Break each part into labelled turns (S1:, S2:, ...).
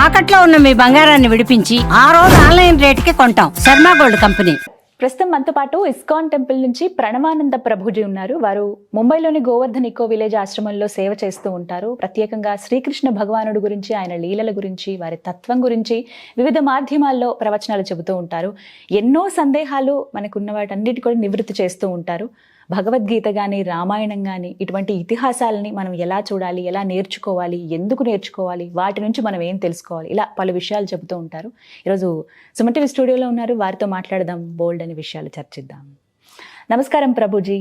S1: తాకట్లో ఉన్న మీ బంగారాన్ని విడిపించి ఆ రోజు ఆన్లైన్ రేటుకి కొంటాం. Sharma gold company.
S2: ప్రస్తుతం మనతో పాటు ఇస్కాన్ టెంపుల్ నుంచి ప్రణవానంద ప్రభుజీ ఉన్నారు. వారు ముంబైలోని గోవర్ధన్ ఇకో విలేజ్ ఆశ్రమంలో సేవ చేస్తూ ఉంటారు. ప్రత్యేకంగా శ్రీకృష్ణ భగవానుడు గురించి, ఆయన లీలల గురించి, వారి తత్వం గురించి వివిధ మాధ్యమాల్లో ప్రవచనాలు చెబుతూ ఉంటారు. ఎన్నో సందేహాలు మనకున్న వాటన్నిటి కూడా నివృత్తి చేస్తూ ఉంటారు. భగవద్గీత కానీ, రామాయణం కానీ, ఇటువంటి ఇతిహాసాలని మనం ఎలా చూడాలి, ఎలా నేర్చుకోవాలి, ఎందుకు నేర్చుకోవాలి, వాటి నుంచి మనం ఏం తెలుసుకోవాలి, ఇలా పలు విషయాలు చెబుతూ ఉంటారు. ఈరోజు సుమన్ టీవీ స్టూడియోలో ఉన్నారు. వారితో మాట్లాడదాం, బోల్డ్ అనే విషయాలు చర్చిద్దాం. నమస్కారం ప్రభుజీ.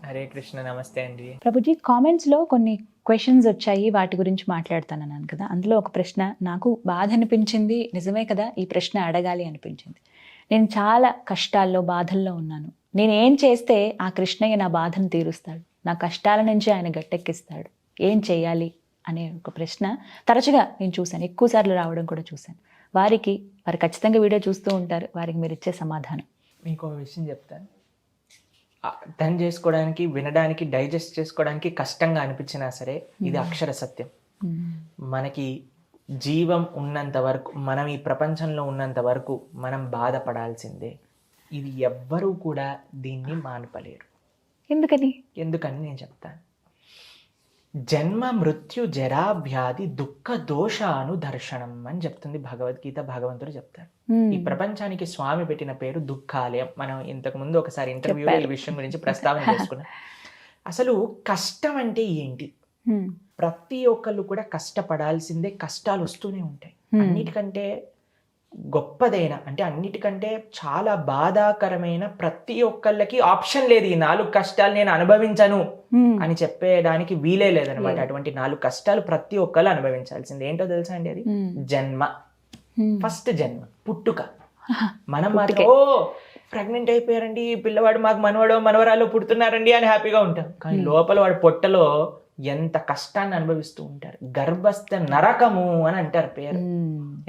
S3: హరే కృష్ణ. నమస్తే అండి.
S2: ప్రభుజీ, కామెంట్స్లో కొన్ని క్వశ్చన్స్ వచ్చాయి, వాటి గురించి మాట్లాడతానన్నాను కదా. అందులో ఒక ప్రశ్న నాకు బాధ అనిపించింది. నిజమే కదా, ఈ ప్రశ్న అడగాలి అనిపించింది. నేను చాలా కష్టాల్లో, బాధల్లో ఉన్నాను. నేను ఏం చేస్తే ఆ కృష్ణయ్య నా బాధను తీరుస్తాడు, నా కష్టాల నుంచి ఆయన గట్టెక్కిస్తాడు, ఏం చేయాలి అనే ఒక ప్రశ్న తరచుగా నేను చూశాను, ఎక్కువసార్లు రావడం కూడా చూశాను. వారు ఖచ్చితంగా వీడియో చూస్తూ ఉంటారు. వారికి మీరు ఇచ్చే సమాధానం?
S3: మీకు ఒక విషయం చెప్తాను. అర్థం చేసుకోవడానికి, వినడానికి, డైజెస్ట్ చేసుకోవడానికి కష్టంగా అనిపించినా సరే ఇది అక్షర సత్యం. మనకి జీవం ఉన్నంత వరకు, మనం ఈ ప్రపంచంలో ఉన్నంత వరకు మనం బాధపడాల్సిందే. ఇది ఎవ్వరూ కూడా దీన్ని మాన్పలేరు. ఎందుకని నేను చెప్తాను. జన్మ మృత్యు జరా వ్యాధి దుఃఖ దోషాను దర్శనం అని చెప్తుంది భగవద్గీత. భగవంతుడు చెప్తారు. ఈ ప్రపంచానికి స్వామి పెట్టిన పేరు దుఃఖాలయం. మనం ఇంతకు ముందు ఒకసారి ఇంటర్వ్యూలో ఈ విషయం గురించి ప్రస్తావన చేసుకున్నాం. అసలు కష్టం అంటే ఏంటి? ప్రతి ఒక్కళ్ళు కూడా కష్టపడాల్సిందే. కష్టాలు వస్తూనే ఉంటాయి. అన్నిటికంటే గొప్పదైన, అంటే అన్నిటికంటే చాలా బాధాకరమైన, ప్రతి ఒక్కళ్ళకి ఆప్షన్ లేదు. ఈ 4 కష్టాలు నేను అనుభవించను అని చెప్పేయడానికి వీలే లేదనమాట. అటువంటి 4 కష్టాలు ప్రతి ఒక్కళ్ళు అనుభవించాల్సింది. ఏంటో తెలుసా అండి? అది జన్మ. ఫస్ట్ జన్మ, పుట్టుక. మనం మాత్రం ప్రెగ్నెంట్ అయిపోయారండి, పిల్లవాడు మాకు మనవాడో మనవరాలు పుడుతున్నారండి అని హ్యాపీగా ఉంటాం. కానీ లోపల వాడు పొట్టలో ఎంత కష్టాన్ని అనుభవిస్తూ ఉంటారు. గర్భస్థ నరకము అని అంటారు పేరు.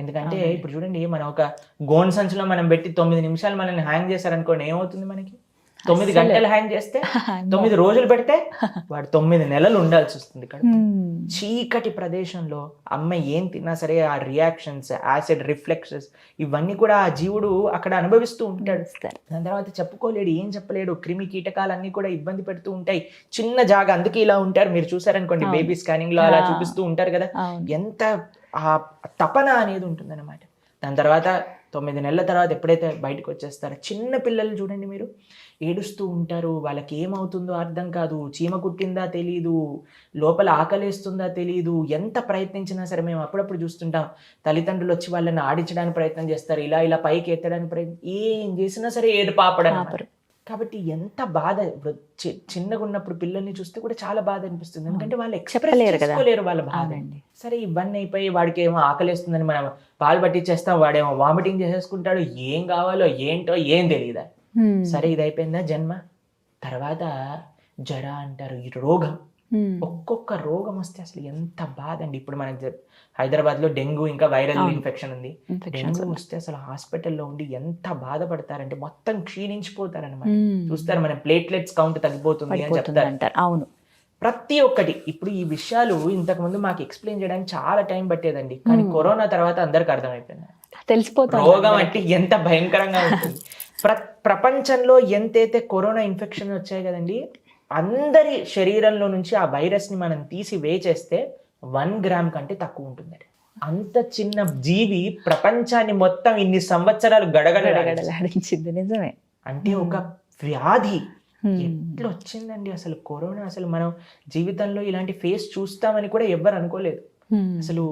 S3: ఎందుకంటే ఇప్పుడు చూడండి, మనం ఒక గోన్ సంచులో మనం పెట్టి 9 నిమిషాలు మనల్ని హ్యాంగ్ చేశారనుకోండి, ఏమవుతుంది? మనకి 9 గంటలు హ్యాంగ్ చేస్తే 9 రోజులు పెడితే వాడు 9 నెలలు ఉండాల్సి వస్తుంది ఇక్కడ. చీకటి ప్రదేశంలో అమ్మ ఏం తిన్నా సరే ఆ రియాక్షన్స్, యాసిడ్ రిఫ్లెక్షన్స్, ఇవన్నీ కూడా ఆ జీవుడు అక్కడ అనుభవిస్తూ ఉంటాడు. దాని తర్వాత చెప్పుకోలేడు, ఏం చెప్పలేడు. క్రిమి కీటకాలన్నీ కూడా ఇబ్బంది పెడుతూ ఉంటాయి. చిన్న జాగా, అందుకే ఇలా ఉంటారు. మీరు చూసారనుకోండి, బేబీ స్కానింగ్ లో అలా చూపిస్తూ ఉంటారు కదా. ఎంత ఆ తపన అనేది ఉంటుంది అనమాట. దాని తర్వాత 9 నెలల తర్వాత ఎప్పుడైతే బయటకు వచ్చేస్తారో, చిన్న పిల్లలు చూడండి, మీరు ఏడుస్తూ ఉంటారు. వాళ్ళకి ఏమవుతుందో అర్థం కాదు. చీమ కుట్టిందా తెలీదు, లోపల ఆకలేస్తుందా తెలీదు. ఎంత ప్రయత్నించినా సరే, మేము అప్పుడప్పుడు చూస్తుంటాం, తల్లిదండ్రులు వచ్చి వాళ్ళని ఆడించడానికి ప్రయత్నం చేస్తారు, ఇలా ఇలా పైకి ఎత్తడానికి ప్రయత్నం, ఏం చేసినా సరే ఏడు పాపడం. కాబట్టి ఎంత బాధ. చిన్నగా ఉన్నప్పుడు పిల్లల్ని చూస్తే కూడా చాలా బాధ అనిపిస్తుంది. ఎందుకంటే వాళ్ళు ఎక్స్ప్రెస్ చేసుకోలేరు వాళ్ళ బాధ. సరే, ఇవన్నీ అయిపోయి వాడికి ఏమో ఆకలిస్తుందని మనం పాలు పట్టించేస్తాం, వాడేమో వామిటింగ్ చేసేసుకుంటాడు. ఏం కావాలో ఏంటో ఏం తెలియదా. సరే, ఇది అయిపోయిందా జన్మ. తర్వాత జర అంటారు, ఈ రోగం. ఒక్కొక్క రోగం వస్తే అసలు ఎంత బాధ అండి. ఇప్పుడు మనకి హైదరాబాద్ లో డెంగ్యూ, ఇంకా వైరల్ ఇన్ఫెక్షన్ ఉంది. డెంగ్యూ వస్తే అసలు హాస్పిటల్లో ఉండి ఎంత బాధపడతారంటే మొత్తం క్షీణించిపోతారనమాట. చూస్తారు, మన ప్లేట్లెట్స్ కౌంట్ తగ్గిపోతుంది అని చెప్తారు.
S2: అవును,
S3: ప్రతి ఒక్కటి. ఇప్పుడు ఈ విషయాలు ఇంతకు ముందు మాకు ఎక్స్ప్లెయిన్ చేయడానికి చాలా టైం పట్టేదండి. కానీ కరోనా తర్వాత అందరికి అర్థమైపోయింది, తెలిసిపోతుంది రోగం అంటే ఎంత భయంకరంగా ఉంటుంది. ప్రపంచంలో ఎంతైతే కరోనా ఇన్ఫెక్షన్ వచ్చాయి కదండి, అందరి శరీరంలో నుంచి ఆ వైరస్ ని మనం తీసి వేచేస్తే 1 గ్రామ్ కంటే తక్కువ ఉంటుంది. అంత చిన్న జీవి ప్రపంచాన్ని మొత్తం ఇన్ని సంవత్సరాలు గడగడలాడించింది. నిజమే. అంటే ఒక వ్యాధి ఎట్లా వచ్చిందండి అసలు కరోనా. అసలు మనం జీవితంలో ఇలాంటి ఫేస్ చూస్తామని కూడా ఎవ్వరు అనుకోలేదు. అసలు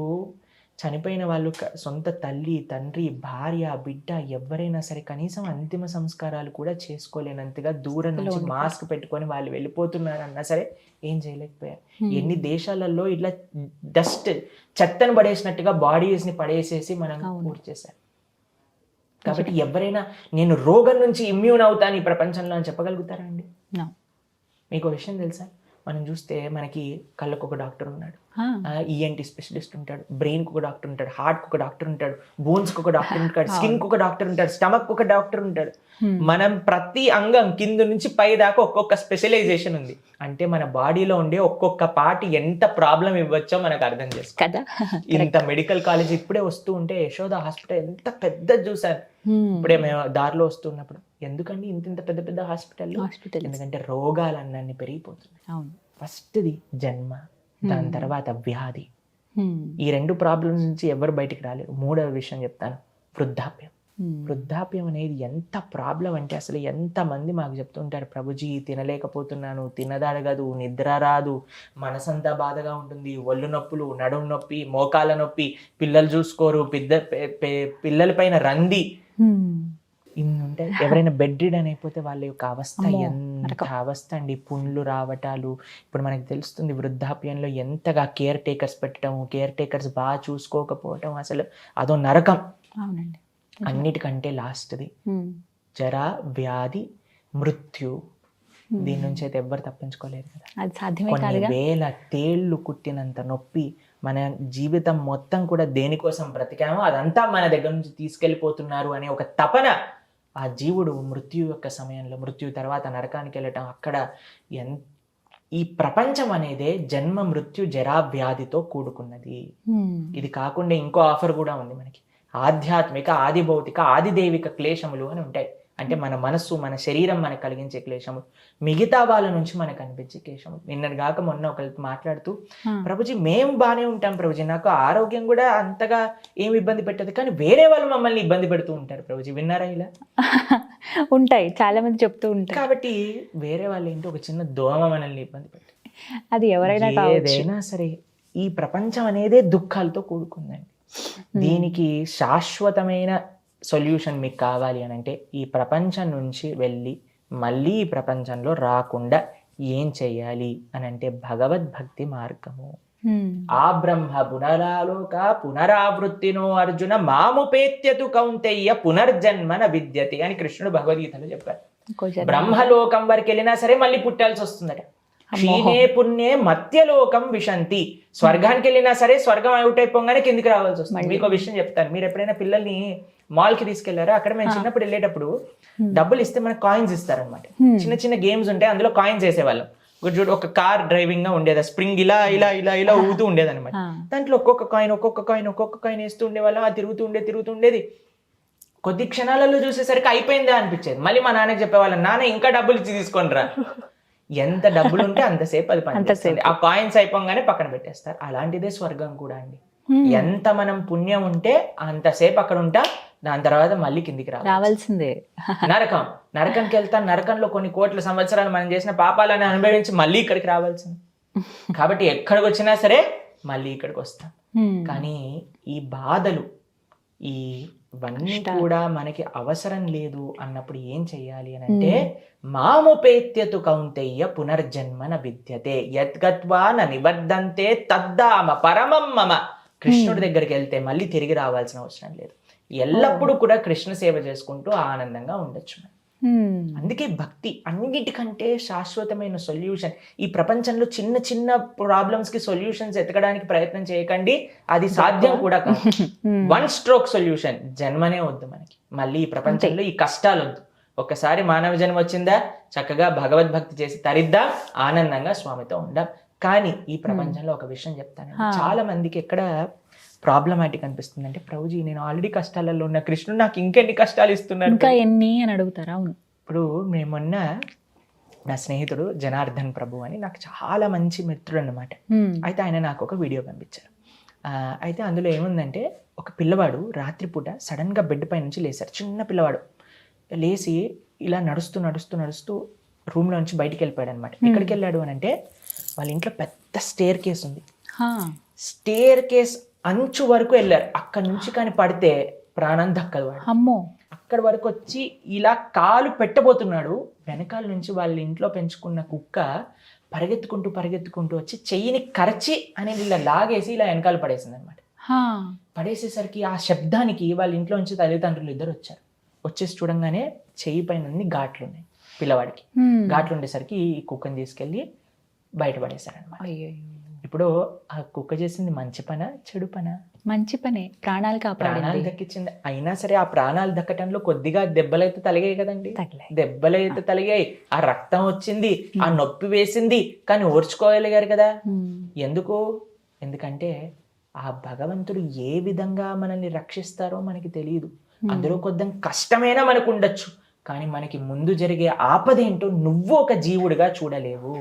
S3: చనిపోయిన వాళ్ళు సొంత తల్లి, తండ్రి, భార్య, బిడ్డ ఎవరైనా సరే కనీసం అంతిమ సంస్కారాలు కూడా చేసుకోలేనంతగా దూరం నుంచి మాస్క్ పెట్టుకొని వాళ్ళు వెళ్ళిపోతున్నారు అన్నా సరే ఏం చేయలేకపోయారు. ఎన్ని దేశాలలో ఇట్లా డస్ట్, చెత్తను పడేసినట్టుగా బాడీస్ ని పడేసేసి మనం పూర్తి చేశారు. కాబట్టి ఎవరైనా నేను రోగం నుంచి ఇమ్యూన్ అవుతాను ఈ ప్రపంచంలో అని చెప్పగలుగుతారా అండి? మీకు విషయం తెలుసా, మనం చూస్తే మనకి కళ్ళకు ఒక డాక్టర్ ఉన్నాడు,
S2: ఆ,
S3: ఈఎన్టీ స్పెషలిస్ట్ ఉంటాడు, బ్రెయిన్కి ఒక డాక్టర్ ఉంటాడు, హార్ట్కి ఒక డాక్టర్ ఉంటాడు, బోన్స్కి ఒక డాక్టర్ ఉంటాడు, స్కిన్కి ఒక డాక్టర్ ఉంటాడు, స్టమక్ ఒక డాక్టర్ ఉంటాడు. మనం ప్రతి అంగం కింద నుంచి పై దాకా ఒక్కొక్క స్పెషలైజేషన్ ఉంది. అంటే మన బాడీలో ఉండే ఒక్కొక్క పార్ట్ ఎంత ప్రాబ్లం ఇవ్వచ్చో మనకు అర్థం చేసుకో.
S2: కదా.
S3: ఇంత మెడికల్ కాలేజ్ ఇప్పుడే వస్తూ ఉంటే యశోద హాస్పిటల్ ఎంత పెద్దది చూసాను. ఇప్పుడే మేము దారిలో వస్తున్నప్పుడు, ఎందుకండి ఇంత ఇంత పెద్ద పెద్ద హాస్పిటల్? ఎందుకంటే రోగాలు అన్నీ పెరిగిపోతున్నాయి.
S2: అవును.
S3: ఫస్ట్ది జన్మ, దాని తర్వాత వ్యాధి. ఈ రెండు ప్రాబ్లం నుంచి ఎవరు బయటికి రాలేరు. మూడవ విషయం చెప్తాను, వృద్ధాప్యం. వృద్ధాప్యం అనేది ఎంత ప్రాబ్లం అంటే అసలు ఎంతమంది మాకు చెప్తుంటారు, ప్రభుజీ తినలేకపోతున్నాను, తినదడగదు, నిద్ర రాదు, మనసంతా బాధగా ఉంటుంది, ఒళ్ళు నొప్పులు, నడుము నొప్పి, మోకాల నొప్పి, పిల్లలు చూసుకోరు, పిల్లల పైన రంది, ఇన్ని ఉంటాయి. ఎవరైనా బెడ్ రిడన్ అయిపోతే వాళ్ళ యొక్క అవస్థ ఎంత అవస్థ అండి. పుండ్లు రావటాలు. ఇప్పుడు మనకి తెలుస్తుంది వృద్ధాప్యంలో ఎంతగా కేర్ టేకర్స్ పెట్టడం, కేర్ టేకర్స్ బాగా చూసుకోకపోవటం, అసలు అదో నరకం.
S2: అవునండి.
S3: అన్నిటికంటే లాస్ట్ది జరా, వ్యాధి, మృత్యు. దీని నుంచి అయితే ఎవ్వరు తప్పించుకోలేరు కదా.
S2: అది సాధ్యమే
S3: కొన్ని
S2: కాదుగా.
S3: వేల తేళ్లు కుట్టినంత నొప్పి. మన జీవితం మొత్తం కూడా దేనికోసం బ్రతికామో అదంతా మన దగ్గర నుంచి తీసుకెళ్ళిపోతున్నారు అనే ఒక తపన ఆ జీవుడు మృత్యు యొక్క సమయంలో, మృత్యు తర్వాత నరకానికి వెళ్ళటం, అక్కడ ఈ ప్రపంచం అనేదే జన్మ, మృత్యు, జరా, వ్యాధితో కూడుకున్నది. ఇది కాకుండా ఇంకో ఆఫర్ కూడా ఉంది మనకి, ఆధ్యాత్మిక, ఆది భౌతిక, ఆది దైవిక క్లేశములు అని ఉంటాయి. అంటే మన మనస్సు, మన శరీరం మనకు కలిగించే క్లేశములు, మిగతా వాళ్ళ నుంచి మనకు అనిపించే క్లేశములు. నిన్నటి కాక మొన్న ఒకరితో మాట్లాడుతూ, ప్రభుజీ మేము బాగానే ఉంటాం ప్రభుజీ, నాకు ఆరోగ్యం కూడా అంతగా ఏమి ఇబ్బంది పెట్టదు, కానీ వేరే వాళ్ళు మమ్మల్ని ఇబ్బంది పెడుతూ ఉంటారు ప్రభుజీ. విన్నారా ఇలా?
S2: ఉంటాయి, చాలా మంది చెప్తూ ఉంటారు.
S3: కాబట్టి వేరే వాళ్ళు ఏంటి, ఒక చిన్న దోమ మనల్ని ఇబ్బంది పెట్టి,
S2: అది ఎవరైనా
S3: ఏదైనా సరే ఈ ప్రపంచం అనేదే దుఃఖాలతో కూడుకుందండి. దీనికి శాశ్వతమైన సొల్యూషన్ మీకు కావాలి అని అంటే, ఈ ప్రపంచం నుంచి వెళ్ళి మళ్ళీ ఈ ప్రపంచంలో రాకుండా ఏం చెయ్యాలి అని అంటే, భగవద్భక్తి మార్గము. ఆ బ్రహ్మ పునరాలోక పునరావృత్తినో అర్జున మాముపేత్యతు కౌంతేయ పునర్జన్మన విద్యతే అని కృష్ణుడు భగవద్గీతలో చెప్పారు. బ్రహ్మలోకం వరకు వెళ్ళినా సరే మళ్ళీ పుట్టాల్సి వస్తుందట. క్షీణే పుణ్యే మత్యలోకం విశంతి. స్వర్గానికి వెళ్ళినా సరే స్వర్గం అవుట్ అయిపోగానే కిందికి రావాల్సి వస్తుంది. మీకు ఒక విషయం చెప్తాను, మీరు ఎప్పుడైనా పిల్లల్ని మాల్ కి తీసుకెళ్లారా? అక్కడ మేము చిన్నప్పుడు వెళ్ళేటప్పుడు డబ్బులు ఇస్తే మనకు కాయిన్స్ ఇస్తారనమాట. చిన్న చిన్న గేమ్స్ ఉంటాయి, అందులో కాయిన్స్ వేసేవాళ్ళం. చూడు, ఒక కార్ డ్రైవింగ్ గా ఉండేది, స్ప్రింగ్ ఇలా ఇలా ఇలా ఇలా ఊగుతూ ఉండేది అనమాట. దాంట్లో ఒక్కొక్క కాయిన్ వేస్తూ ఉండేవాళ్ళం. అది తిరుగుతూ ఉండేది. కొద్ది క్షణాలలో చూసేసరికి అయిపోయిందా అనిపించేది. మళ్ళీ మా నాన్నకి చెప్పేవాళ్ళం, నాన్న ఇంకా డబ్బులు ఇచ్చి తీసుకొని రా. ఎంత డబ్బులు ఉంటే అంతసేపు అది పనిచేస్తుంది. ఆ కాయిన్స్ అయిపోగానే పక్కన పెట్టేస్తారు. అలాంటిదే స్వర్గం కూడా అండి. ఎంత మనం పుణ్యం ఉంటే అంతసేపు అక్కడ ఉంటా, దాని తర్వాత మళ్ళీ కిందికి రావాల్సిందే. నరకంకి వెళ్తాం, నరకంలో కొన్ని కోట్ల సంవత్సరాలు మనం చేసిన పాపాలను అనుభవించి మళ్ళీ ఇక్కడికి రావాల్సింది. కాబట్టి ఎక్కడికి వచ్చినా సరే మళ్ళీ ఇక్కడికి వస్తాం. కానీ ఈ బాధలు, ఇవన్నీ కూడా మనకి అవసరం లేదు అన్నప్పుడు ఏం చెయ్యాలి అని అంటే, మాముపేత్యతు కౌంతేయ పునర్జన్మన విద్యతే యద్గత్వా న నిబద్ధంతే తద్దామ పరమం మమ. కృష్ణుడి దగ్గరికి వెళ్తే మళ్ళీ తిరిగి రావాల్సిన అవసరం లేదు. ఎల్లప్పుడూ కూడా కృష్ణ సేవ చేసుకుంటూ ఆనందంగా ఉండొచ్చు. అందుకే భక్తి అన్నిటికంటే శాశ్వతమైన సొల్యూషన్. ఈ ప్రపంచంలో చిన్న చిన్న ప్రాబ్లమ్స్ కి సొల్యూషన్స్ ఎతకడానికి ప్రయత్నం చేయకండి, అది సాధ్యం కూడా కాదు. One stroke solution. జన్మనే వద్దు మనకి, మళ్ళీ ఈ ప్రపంచంలో ఈ కష్టాలు వద్దు. ఒక్కసారి మానవ జన్మ వచ్చిందా, చక్కగా భగవద్భక్తి చేసి తరిద్దాం, ఆనందంగా స్వామితో ఉందాం. కానీ ఈ ప్రపంచంలో ఒక విషయం చెప్తాను, చాలా మందికి ఎక్కడ ప్రాబ్లమాటిక్ అనిపిస్తుంది అంటే, ప్రభుజీ నేను ఆల్రెడీ కష్టాలలో ఉన్న, కృష్ణుడు నాకు ఇంకెన్ని కష్టాలు ఇస్తున్నాడు,
S2: ఇంకా ఎన్ని అని అడుగుతారా? అవును.
S3: ఇప్పుడు మేమొన్న నా స్నేహితుడు జనార్దన్ ప్రభు అని, నాకు చాలా మంచి మిత్రుడు అన్నమాట. అయితే ఆయన నాకు ఒక వీడియో పంపించారు. అయితే అందులో ఏముందంటే, ఒక పిల్లవాడు రాత్రిపూట సడన్ గా బెడ్ పై నుంచి లేచారు. చిన్న పిల్లవాడు లేచి ఇలా నడుస్తూ రూమ్ లో నుంచి బయటికి వెళ్ళిపోయాడు అనమాట. ఎక్కడికి వెళ్ళాడు అని అంటే, వాళ్ళ ఇంట్లో పెద్ద స్టేర్ కేస్ ఉంది. స్టేర్ కేస్ అంచు వరకు వెళ్ళారు. అక్కడ నుంచి కానీ పడితే ప్రాణం దక్కదు.
S2: అమ్మో. అక్కడ
S3: వరకు వచ్చి ఇలా కాలు పెట్టబోతున్నాడు. వెనకాల నుంచి వాళ్ళ ఇంట్లో పెంచుకున్న కుక్క పరిగెత్తుకుంటూ వచ్చి చెయ్యిని కరచి అనేది ఇలా లాగేసి ఇలా వెనకాల పడేసింది అనమాట. పడేసేసరికి ఆ శబ్దానికి వాళ్ళ ఇంట్లో నుంచి తల్లిదండ్రులు ఇద్దరు వచ్చారు. వచ్చేసి చూడంగానే చెయ్యి పైన ఘాట్లు ఉన్నాయి పిల్లవాడికి. ఘాట్లు ఉండేసరికి ఈ కుక్కని తీసుకెళ్ళి బయటపడేశారనమాట.
S2: అయ్యో,
S3: ఇప్పుడు ఆ కుక్క చేసింది మంచి పనా చెడు పనా?
S2: మంచి పనే, ప్రాణాలు
S3: ప్రాణాలు
S2: కాపాడింది.
S3: దక్కించింది. అయినా సరే ఆ ప్రాణాలు దక్కటంలో కొద్దిగా దెబ్బలైతే తలిగాయి కదండి.
S2: తగిలాయి.
S3: దెబ్బలైతే తలిగాయి, ఆ రక్తం వచ్చింది, ఆ నొప్పి వేసింది, కానీ ఓర్చుకోగలిగారు కదా. ఎందుకు? ఎందుకంటే ఆ భగవంతుడు ఏ విధంగా మనల్ని రక్షిస్తారో మనకి తెలియదు. అందులో కొద్దిగా కష్టమైనా మనకు ఉండొచ్చు, కానీ మనకి ముందు జరిగే ఆపదేంటో నువ్వు ఒక జీవుడిగా చూడలేవు.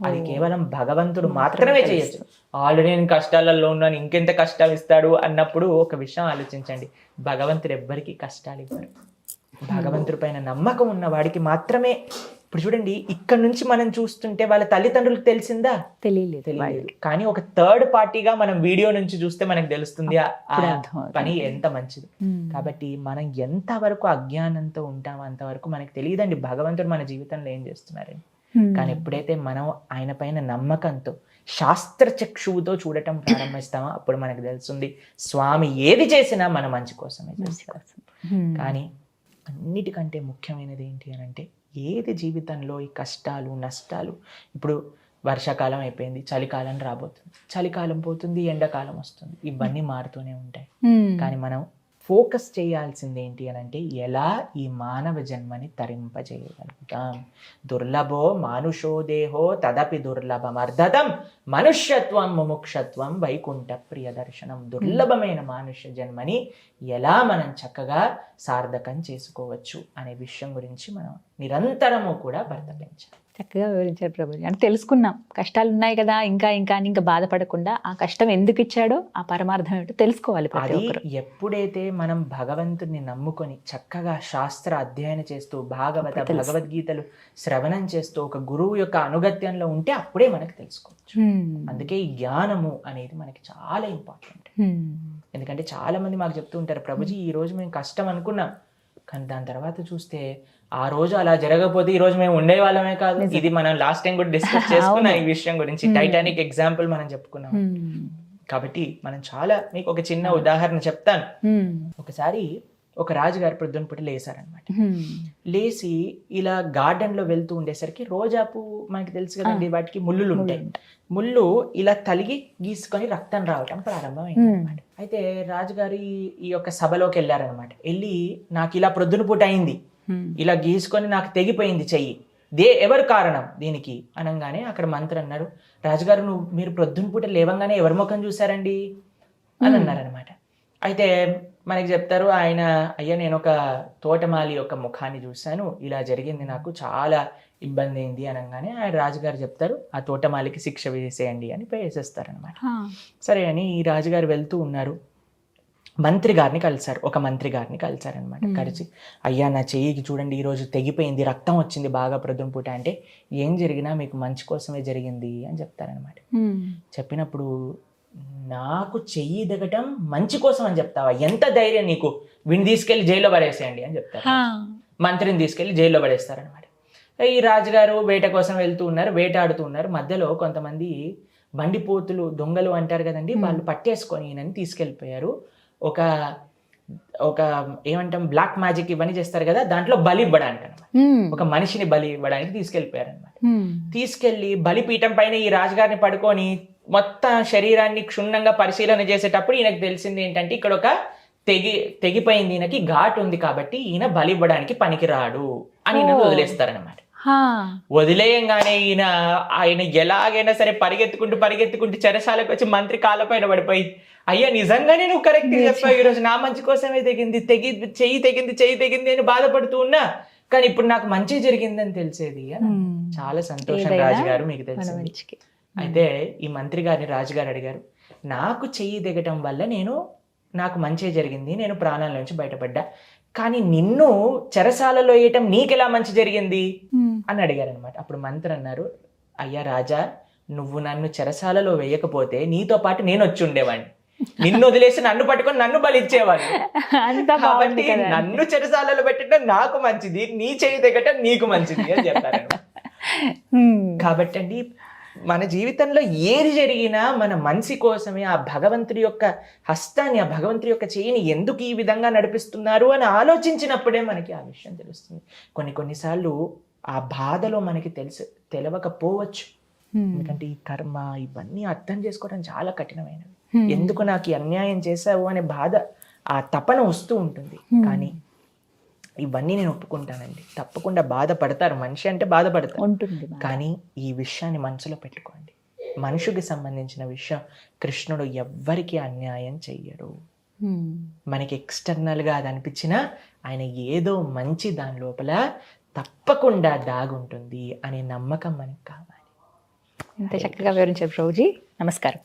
S3: అది కేవలం భగవంతుడు మాత్రమే చేయొచ్చు. ఆల్రెడీ నేను కష్టాలలో ఉన్నాను, ఇంకెంత కష్టాలు ఇస్తాడు అన్నప్పుడు ఒక విషయం ఆలోచించండి, భగవంతుడు ఎవ్వరికి కష్టాలు ఇవ్వరు. భగవంతుడి పైన నమ్మకం ఉన్న వాడికి మాత్రమే. ఇప్పుడు చూడండి, ఇక్కడ నుంచి మనం చూస్తుంటే వాళ్ళ తల్లిదండ్రులకు తెలిసిందా? తెలియలేదు. కానీ ఒక థర్డ్ పార్టీగా మనం వీడియో నుంచి చూస్తే మనకు తెలుస్తుంది ఆ పని ఎంత మంచిది. కాబట్టి మనం ఎంత వరకు అజ్ఞానంతో ఉంటామో అంతవరకు మనకు తెలియదండి భగవంతుడు మన జీవితంలో ఏం చేస్తున్నారని. కానీ ఎప్పుడైతే మనం ఆయన పైన నమ్మకంతో శాస్త్ర చక్షువుతో చూడటం ప్రారంభిస్తామో అప్పుడు మనకు తెలుస్తుంది స్వామి ఏది చేసినా మన మంచి కోసమే చేస్తారు. కానీ అన్నిటికంటే ముఖ్యమైనది ఏంటి అని అంటే, ఏది జీవితంలో ఈ కష్టాలు నష్టాలు, ఇప్పుడు వర్షాకాలం అయిపోయింది, చలికాలం రాబోతుంది, చలికాలం పోతుంది, ఎండాకాలం వస్తుంది, ఇవన్నీ మారుతూనే ఉంటాయి. కానీ మనం ఫోకస్ చేయాల్సింది ఏంటి అని అంటే, ఎలా ఈ మానవ జన్మని తరింపజేయగలుగుతాం. దుర్లభో మానుషో దేహో తదపి దుర్లభం అర్ధతం మనుష్యత్వం ముముక్షత్వం వైకుంఠ ప్రియ దర్శనం. దుర్లభమైన మానుష్య జన్మని ఎలా మనం చక్కగా సార్థకం చేసుకోవచ్చు అనే విషయం గురించి మనం నిరంతరము కూడా వర్తపించాలి.
S2: చక్కగా వివరించారు ప్రభుజీ. అంటే తెలుసుకున్నాం, కష్టాలు ఉన్నాయి కదా, ఇంకా బాధపడకుండా ఆ కష్టం ఎందుకు ఇచ్చాడో ఆ పరమార్థం ఏమిటో తెలుసుకోవాలి ప్రతి ఒక్కరు.
S3: ఎప్పుడైతే మనం భగవంతుడిని నమ్ముకొని చక్కగా శాస్త్ర అధ్యయనం చేస్తూ భగవద్గీతలు శ్రవణం చేస్తూ ఒక గురువు యొక్క అనుగత్యంలో ఉంటే అప్పుడే మనకు తెలుసుకోవచ్చు. అందుకే ఈ జ్ఞానము అనేది మనకి చాలా ఇంపార్టెంట్. ఎందుకంటే చాలా మంది మాకు చెప్తూ ఉంటారు, ప్రభుజీ ఈ రోజు మేము కష్టం అనుకున్నాం, కానీ దాని తర్వాత చూస్తే ఆ రోజు అలా జరగకపోతే ఈ రోజు మేము ఉండే వాళ్ళమే కాదు. ఇది మనం లాస్ట్ టైం కూడా డిస్కస్ చేసుకున్నాం ఈ విషయం గురించి. టైటానిక్ ఎగ్జాంపుల్ మనం చెప్పుకున్నాం. కాబట్టి మనం చాలా, మీకు ఒక చిన్న ఉదాహరణ చెప్తాను. ఒకసారి ఒక రాజుగారు ప్రొద్దున పూట లేసారనమాట. లేచి ఇలా గార్డెన్ లో వెళ్తూ ఉండేసరికి రోజా పువ్వు మనకి తెలుసు కదండి, వాటికి ముళ్ళులు ఉంటాయి. ముళ్ళు ఇలా తలిగి గీసుకొని రక్తం రావటం ప్రారంభమైంది అనమాట. అయితే రాజుగారు ఈ యొక్క సభలోకి వెళ్ళారనమాట. వెళ్ళి, నాకు ఇలా ప్రొద్దున పూట అయింది, ఇలా గీసుకొని నాకు తెగిపోయింది చెయ్యి, ఎవరు కారణం దీనికి అనగానే అక్కడ మంత్రి అన్నారు, రాజుగారు మీరు ప్రొద్దున పూట లేవంగానే ఎవరి ముఖం చూసారండి అని అన్నారనమాట. అయితే మనకి చెప్తారు ఆయన, అయ్యా నేను ఒక తోటమాలి యొక్క ముఖాన్ని చూశాను, ఇలా జరిగింది, నాకు చాలా ఇబ్బంది అయింది అనగానే ఆయన రాజుగారు చెప్తారు, ఆ తోటమాలికి శిక్ష వేసేయండి అని వేసేస్తారనమాట. సరే అని ఈ రాజుగారు వెళ్తూ ఉన్నారు, మంత్రి గారిని కలిశారు, ఒక మంత్రి గారిని కలిశారనమాట. కలిసి, అయ్యా నా చెయ్యికి చూడండి ఈరోజు తెగిపోయింది, రక్తం వచ్చింది బాగా ప్రొద్దున పూట. అంటే ఏం జరిగినా మీకు మంచి కోసమే జరిగింది అని చెప్తారనమాట. చెప్పినప్పుడు, నాకు చెయ్యి దిగటం మంచి కోసం అని చెప్తావా, ఎంత ధైర్యం నీకు, వీడిని తీసుకెళ్లి జైల్లో పడేసేయండి అని చెప్తారు. మంత్రిని తీసుకెళ్లి జైల్లో పడేస్తారనమాట. ఈ రాజుగారు వేట కోసం వెళ్తూ ఉన్నారు, వేటాడుతూ ఉన్నారు. మధ్యలో కొంతమంది బండిపోతులు, దొంగలు అంటారు కదండి, వాళ్ళు పట్టేసుకొని ఈయనని తీసుకెళ్ళిపోయారు. ఒక ఏమంటాం, బ్లాక్ మ్యాజిక్ ఇవన్నీ చేస్తారు కదా, దాంట్లో బలి ఇవ్వడానికి అనమాట, ఒక మనిషిని బలి ఇవ్వడానికి తీసుకెళ్ళిపోయారు అనమాట. తీసుకెళ్లి బలిపీఠం పైన ఈ రాజుగారిని పడుకొని మొత్తం శరీరాన్ని క్షుణ్ణంగా పరిశీలన చేసేటప్పుడు ఈయనకు తెలిసింది ఏంటంటే, ఇక్కడ ఒక తెగిపోయింది, ఈయనకి ఘాట్ ఉంది, కాబట్టి ఈయన బలి ఇవ్వడానికి పనికిరాడు అని ఈయనను వదిలేస్తారనమాట. వదిలేయంగానే ఆయన ఎలాగైనా సరే పరిగెత్తుకుంటూ చెరసాలకు వచ్చి మంత్రి కాళ్ళపైన పడిపోయి, అయ్యా నిజంగానే నువ్వు కరెక్ట్ చెప్పావు, ఈరోజు నా మంచి కోసమే చెయ్యి తెగింది అని బాధపడుతూ ఉన్నా, కానీ ఇప్పుడు నాకు మంచి జరిగిందని తెలిసేది. చాలా సంతోషం రాజుగారు, మీకు తెలిసింది. అయితే ఈ మంత్రి గారిని రాజుగారు అడిగారు, నాకు చెయ్యి దిగటం వల్ల నాకు మంచి జరిగింది, నేను ప్రాణాల నుంచి బయటపడ్డా, కానీ నిన్ను చెరసాలలో వేయటం నీకెలా మంచి జరిగింది అని అడిగారు అనమాట. అప్పుడు మంత్రి అన్నారు, అయ్యా రాజా, నువ్వు నన్ను చెరసాలలో వేయకపోతే నీతో పాటు నేను వచ్చి ఉండేవాడిని, నిన్ను వదిలేసి నన్ను పట్టుకొని నన్ను బలిచ్చేవాడిని, కాబట్టి నన్ను చెరసాలలో పెట్టడం నాకు మంచిది, నీ చెయ్యి దిగటం నీకు మంచిది అని చెప్పారనమాట. కాబట్టి అండి, మన జీవితంలో ఏది జరిగినా మన మనసి కోసమే, ఆ భగవంతుడి యొక్క హస్తాన్ని, ఆ భగవంతుడి యొక్క చేయిని ఎందుకు ఈ విధంగా నడిపిస్తున్నారు అని ఆలోచించినప్పుడే మనకి ఆ విషయం తెలుస్తుంది. కొన్నిసార్లు ఆ బాధలో మనకి తెలవకపోవచ్చు, ఎందుకంటే ఈ కర్మ ఇవన్నీ అర్థం చేసుకోవడం చాలా కఠినమైనవి. ఎందుకు నాకు ఈ అన్యాయం చేశావు అనే బాధ, ఆ తపన వస్తూ ఉంటుంది. కానీ ఇవన్నీ నేను ఒప్పుకుంటానండి, తప్పకుండా బాధపడతారు, మనిషి అంటే బాధపడతారు.
S2: ఉంటుంది.
S3: కానీ ఈ విషయాన్ని మనసులో పెట్టుకోండి, మనుషుకి సంబంధించిన విషయం, కృష్ణుడు ఎవ్వరికి అన్యాయం చెయ్యడు. మనకి ఎక్స్టర్నల్గా అది అనిపించినా ఆయన ఏదో మంచి దాని లోపల తప్పకుండా దాగుంటుంది అనే నమ్మకం మనకు కావాలి.
S2: ఇంత చక్కగా వివరించారు ప్రభుజీ. నమస్కారం.